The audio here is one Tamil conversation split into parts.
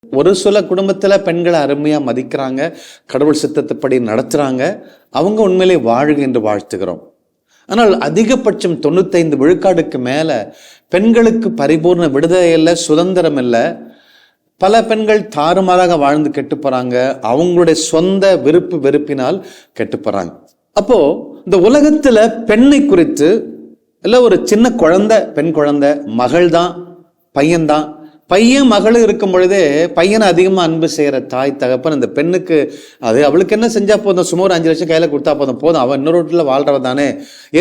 ஒரு சில குடும்பத்துல பெண்களை அருமையா மதிக்கிறாங்க, கடவுள் சித்தத்தைப்படி நடத்துறாங்க, அவங்க உண்மையிலே வாழ்க என்று வாழ்த்துகிறோம். ஆனால் அதிகபட்சம் 95 விழுக்காடுக்கு மேல பெண்களுக்கு பரிபூர்ண விடுதலை இல்லை, சுதந்திரம் இல்லை. பல பெண்கள் தாறுமாறாக வாழ்ந்து கெட்டு போறாங்க, அவங்களுடைய சொந்த விருப்பு வெறுப்பினால் கெட்டு போறாங்க. அப்போ இந்த உலகத்துல பெண்ணை குறித்து இல்லை, ஒரு சின்ன குழந்தை, பெண் குழந்தை, மகள் தான், பையன்தான், பையன் மகளும் இருக்கும் பொழுதே பையனை அதிகமாக அன்பு செய்கிற தாய் தகப்பன் இந்த பெண்ணுக்கு அவளுக்கு என்ன செஞ்சா போதும், சும்மா ஒரு 5 லட்சம் கையில் கொடுத்தா போதும் அவன் இன்னொரு வீட்டில் வாழ்றவ தானே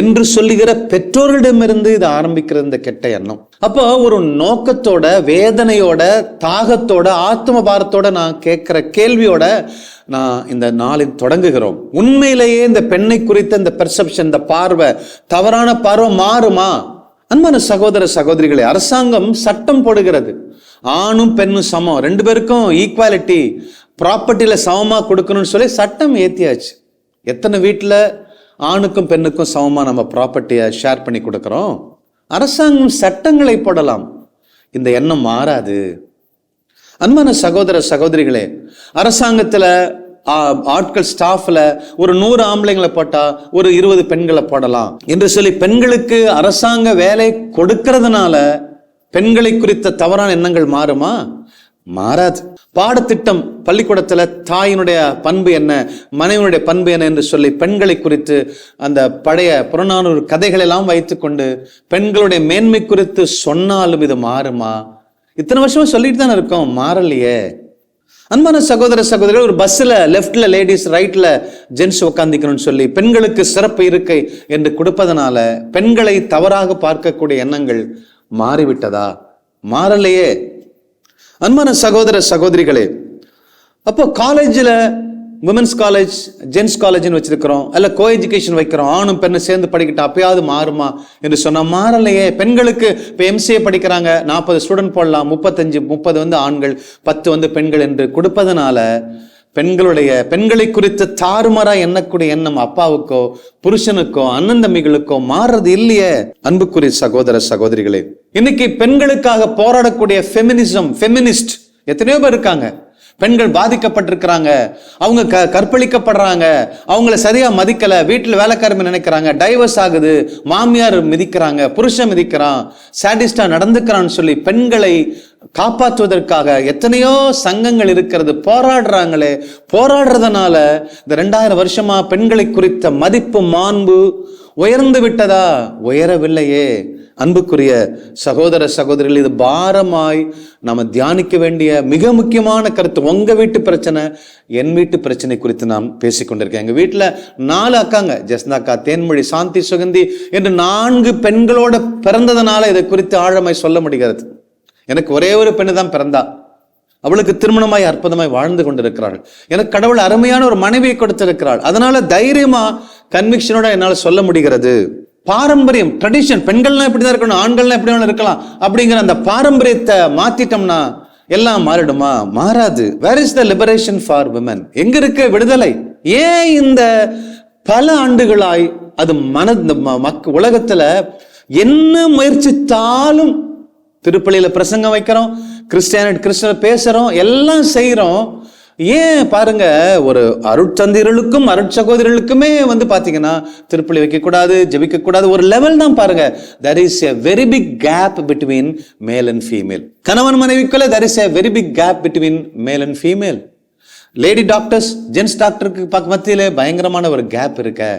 என்று சொல்லுகிற பெற்றோர்களிடமிருந்து இது ஆரம்பிக்கிறது இந்த கெட்ட எண்ணம். அப்போ ஒரு நோக்கத்தோட, வேதனையோட, தாகத்தோட, ஆத்ம பாரத்தோட நான் கேட்கிற கேள்வியோட நான் இந்த நாளில் தொடங்குகிறோம். உண்மையிலேயே இந்த பெண்ணை குறித்த இந்த பெர்செப்ஷன், இந்த பார்வை, தவறான பார்வை மாறுமா? அன்பான சகோதர சகோதரிகளே, அரசாங்கம் சட்டம் போடுகிறது, ஆணும் பெண்ணும் சமம், 2 பேருக்கும் ஈக்குவாலிட்டி, ப்ராப்பர்ட்டியில சமமா கொடுக்கணும்னு சொல்லி சட்டம் ஏத்தியாச்சு. எத்தனை வீட்டில் ஆணுக்கும் பெண்ணுக்கும் சமமா நம்ம ப்ராப்பர்ட்டியை ஷேர் பண்ணி கொடுக்கிறோம்? அரசாங்கம் சட்டங்களை போடலாம், இந்த எண்ணம் மாறாது. அன்பான சகோதர சகோதரிகளே, அரசாங்கத்துல ஆட்கள் ஸ்டாஃப்ல ஒரு 100 ஆம்பளைங்களை போட்டா ஒரு 20 பெண்களை போடலாம் என்று சொல்லி பெண்களுக்கு அரசாங்க வேலை கொடுக்கிறதுனால பெண்களை குறித்த தவறான எண்ணங்கள் மாறுமா? மாறாது. பாடத்திட்டம் பள்ளிக்கூடத்துல தாயினுடைய பண்பு என்ன, மனைவியுடைய பண்பு என்ன என்று சொல்லி பெண்களை குறித்து அந்த பழைய புறநானூறு கதைகள் எல்லாம் வைத்துக்கொண்டு பெண்களுடைய மேன்மை குறித்து சொன்னாலும் இது மாறுமா? இத்தனை வருஷமா சொல்லிட்டு தானே இருக்கோம், மாறலையே. அன்பான சகோதர சகோதரிகள், ஒரு பஸ்ல லெஃப்ட்ல லேடிஸ், ரைட்ல ஜென்ஸ் உட்காந்துக்கணும்னு சொல்லி பெண்களுக்கு சிறப்பு இருக்கை என்று கொடுப்பதனால பெண்களை தவறாக பார்க்கக்கூடிய எண்ணங்கள் மாறிவிட்டதா? மாறலையே. அன்பான சகோதர சகோதரிகளே, அப்போ காலேஜில் விமென்ஸ் காலேஜ், ஜென்ஸ் காலேஜ்னு வச்சிருக்கிறோம், அல்ல கோ எஜுகேஷன் வைக்கிறோம், ஆணும் பெண்ணும் சேர்ந்து படிக்கிட்டு அப்பயாவது மாறுமா என்று சொன்னா மாறலையே. பெண்களுக்கு இப்போ MCA படிக்கிறாங்க, 40 ஸ்டூடெண்ட் போடலாம், 30 வந்து ஆண்கள், 10 வந்து பெண்கள் என்று கொடுப்பதனால பெண்களை குறித்து தாறுமாறா எண்ணக்கூடிய எண்ணம் அப்பாவுக்கோ புருஷனுக்கோ அண்ணன் தம்பிகளுக்கோ மாறுறது இல்லையே. அன்புக்குரிய சகோதர சகோதரிகளே, இன்னைக்கு பெண்களுக்காக போராடக்கூடிய ஃபெமினிஸ்ட் எத்தனையோ பேர் இருக்காங்க. பெண்கள் பாதிக்கப்பட்டிருக்கிறாங்க, அவங்க கற்பழிக்கப்படுறாங்க, அவங்கள சரியா மதிக்கல, வீட்டில் வேலைக்காரமை நினைக்கிறாங்க, டைவர்ஸ் ஆகுது, மாமியார் மிதிக்கிறாங்க, புருஷன் மிதிக்கிறான், சாடிஸ்டா நடந்துக்கிறான்னு சொல்லி பெண்களை காப்பாற்றுவதற்காக எத்தனையோ சங்கங்கள் இருக்கிறது, போராடுறாங்களே. போராடுறதுனால இந்த 2000 வருஷமா பெண்களை குறித்த மதிப்பு, மாண்பு உயர்ந்து விட்டதா? உயரவில்லையே. அன்புக்குரிய சகோதர சகோதரிகள், இது பாரமாய் நாம தியானிக்க வேண்டிய மிக முக்கியமான கருத்து. உங்க வீட்டு பிரச்சனை, என் வீட்டு பிரச்சனை குறித்து நாம் பேசிக்கொண்டிருக்கேன். எங்க வீட்டுல 4 அக்காங்க, ஜெஸ்னாக்கா, தேன்மொழி, சாந்தி, சுகந்தி என்று 4 பெண்களோட பிறந்ததுனால இதை குறித்து ஆழமாய் சொல்ல முடிகிறது. எனக்கு ஒரே ஒரு பெண்ணு தான் பிறந்தா, அவளுக்கு திருமணமாய் அற்புதமாய் வாழ்ந்து கொண்டிருக்கிறாள். எனக்கு கடவுள் அருமையான ஒரு மனைவியை கொடுத்திருக்கிறாள். அதனால தைரியமா கன்விக்ஷனோட என்னால் சொல்ல முடிகிறது. பாரம்பரியம், ட்ரெடிஷன், பெண்கள்லாம் இப்படிதான் இருக்கணும், ஆண்கள்லாம் எப்படி வேணும் இருக்கலாம் அப்படிங்கிற அந்த பாரம்பரியத்தை மாத்திட்டோம்னா எல்லாம் மாறிடுமா? மாறாது. Where is the liberation for women? எங்க இருக்க விடுதலை? ஏன் இந்த பல ஆண்டுகளாய் அது உலகத்துல என்ன முயற்சித்தாலும், திருப்பலியில பிரசங்கம் வைக்கிறோம், கிறிஸ்டியன பேசுறோம், எல்லாம் செய்யறோம். ஏன் பாருங்க, ஒரு அருட்சந்திரர்களுக்கும் அருட்சகோதரர்களுக்குமே வந்து பாத்தீங்கன்னா திருப்பலி வைக்க கூடாது, ஜெபிக்க கூடாது, ஒரு லெவல் தான் பாருங்க. there is a very big gap between male and female. கணவன் மனைவிக்குள்ள there is a very big gap between male and female. Lady doctors, gents டாக்டருக்கு மத்தியிலே பயங்கரமான ஒரு கேப் இருக்க.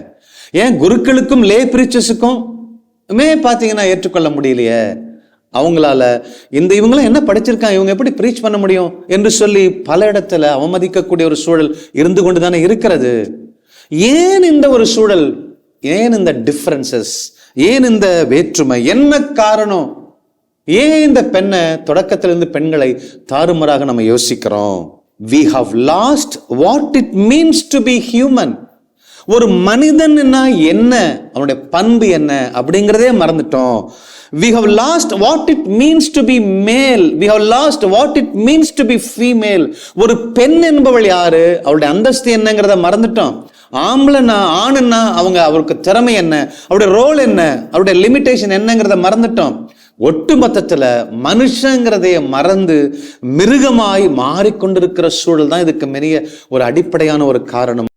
ஏன் குருக்களுக்கும் லே பிரீச்சர்ஸுக்கும் பாத்தீங்கன்னா ஏற்றுக்கொள்ள முடியலையே. அவங்களால இவங்களாம் என்ன படிச்சிருக்காங்க, இவங்க எப்படி ப்ரீச் பண்ண முடியும் என்று சொல்லி பல இடத்துல அவமதிக்கக்கூடிய ஒரு சூழல் இருந்து கொண்டுதானே இருக்கிறது. ஏன் இந்த ஒரு சூழல்? ஏன் இந்த டிஃபரன்சஸ்? ஏன் இந்த வேற்றுமை? என்ன காரணம்? ஏன் இந்த பெண்ணை, தொடக்கத்திலிருந்து பெண்களை தாறுமாறாக நம்ம யோசிக்கிறோம்? We have lost what it means to be human. ஒரு மனிதன்னா என்ன, அவனுடைய பண்பு என்ன அப்படிங்கிறதே மறந்துட்டோம். We have lost what it means to be male. We have lost what it means to be female. ஒரு பெண் என்பவள் யாரு, அவளுடைய அந்தஸ்து என்னங்கிறத மறந்துட்டோம். ஆம்பளைனா, ஆணுன்னா அவருக்கு திறமை என்ன, அவருடைய ரோல் என்ன, அவருடைய லிமிட்டேஷன் என்னங்கிறத மறந்துட்டோம். ஒட்டுமொத்தத்துல மனுஷங்கிறதைய மறந்து மிருகமாய் மாறிக்கொண்டிருக்கிற சூழல் தான் இதுக்கு பெரிய ஒரு அடிப்படையான ஒரு காரணம்.